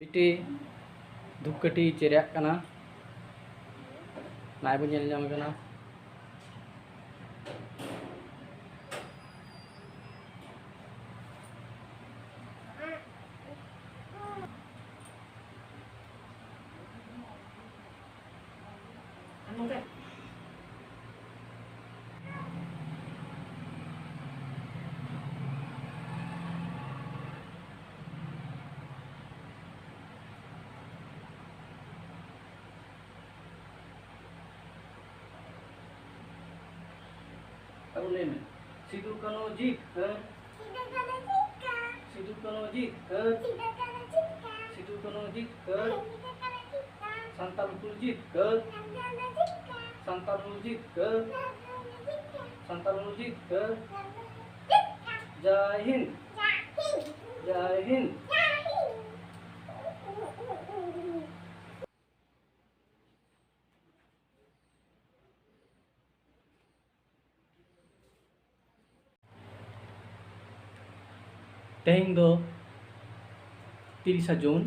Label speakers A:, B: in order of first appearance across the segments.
A: मिट्टी धूपकाठी चेरिया नाय बो नेल जाम कना अब ले में सिद्धू कनो जीत कर सिद्धू कनो जीत कर सिद्धू कनो जीत कर संताल हुल जीत कर संताल हुल जीत कर संताल हुल जीत कर जय हिंद जय हिंद। तेहें दो 30 जून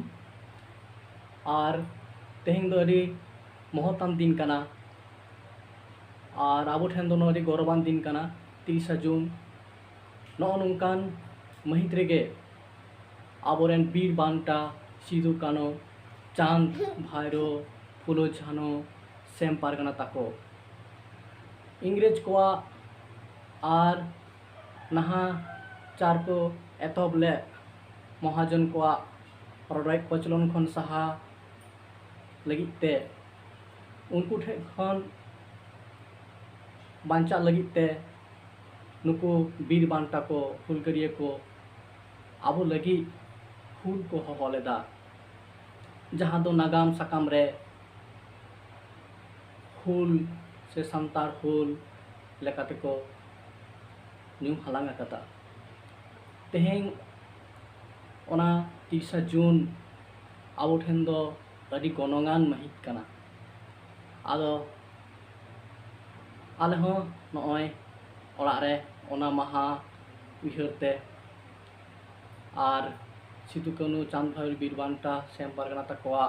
A: और तेहें दो अड़ी महत्तान दिन कना और आबो ठेन दो अड़ी गौरवान दिन कना 30 जून नौ नोंकान महित रेगे आबोरेन बीर बांटा सिदू कानो चांद भाईरो फुलो झानो सेम पारगना ताको इंग्रेज को और नहा चार को एतबले महाजन को रड़ाई कचलन खन सहा लगिते उनको ठे खन बांचा लगिते नुको बीर बांटा को हुलगरिया को आबो लगी हुल को हहलेदा जहाँ दो नागाम साकाम रे हुल से संतार हुल लेकाते को न्यू हलांग कता तेहें ओना 30 जून आबो ठेन दो अड़ी गनगान महित कना आदो आले हो नय ओड़ा रे ओना महा उयहरते और सिदू कानू चांद भाई बीर बांटा सेम पारगना ताकोआ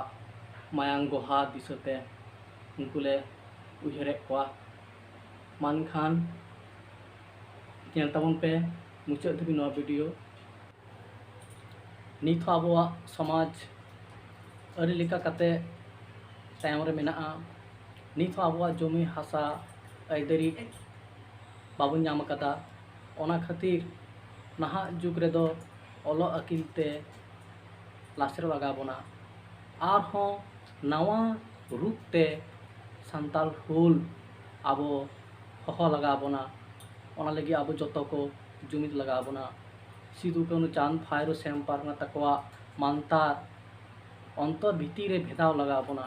A: मायांग गोहा दिसते उनकुले उयहरे कोआ मानखान नेल ताबन पे मुचाद धबी नवा वीडियो नित आबोआ समाज अड़ी लेका कते तायम रे मेना नित आबोआ जमी हासा आइदारी बाबन नाम कदा ओना खातिर नहा जुग रे दो ओलो अकिलते लासेर लगा बोना और हो नवा रूप ते संताल हुल आबो हह लगा बोना ओना लगी आबो जतो को जुमिद लगा बोना सिदू कानू चांद भाईरो सेम पारगना ताकोआ मानतार अंतर भीति रे भेदाव लगा बोना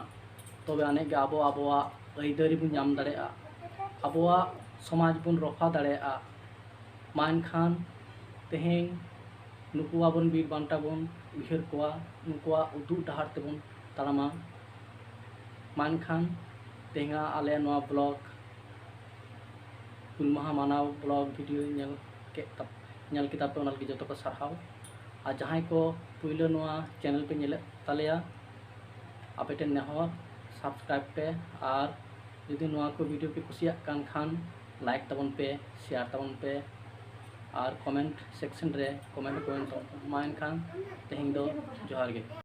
A: तबे आने के आबो आबोआ आइदारी बन नाम दाड़ेआ आबोआ समाज बन रफा दाड़ेआ मानखान तेहें नुकुआ बन बीर बांटा बन उयहर कोआ नुकुआ उदू डहार तेबन ताड़ामा मानखान तेहेंगा आले नवा ब्लॉग हुल माहा मानाव ब्लॉग वीडियो नेल किताब पे ओना लगी जतो को सारहाव और जहां को पुइलो नवा चैनल पे नेले तालेया आपे टेन नेहर सब्सक्राइब पे और यदि नवा को वीडियो पे कुसिया कान खान लाइक तबन पे शेयर तबन पे और कमेंट सेक्शन रे कमेंट मा एनखान तेहें दो जोहार गे।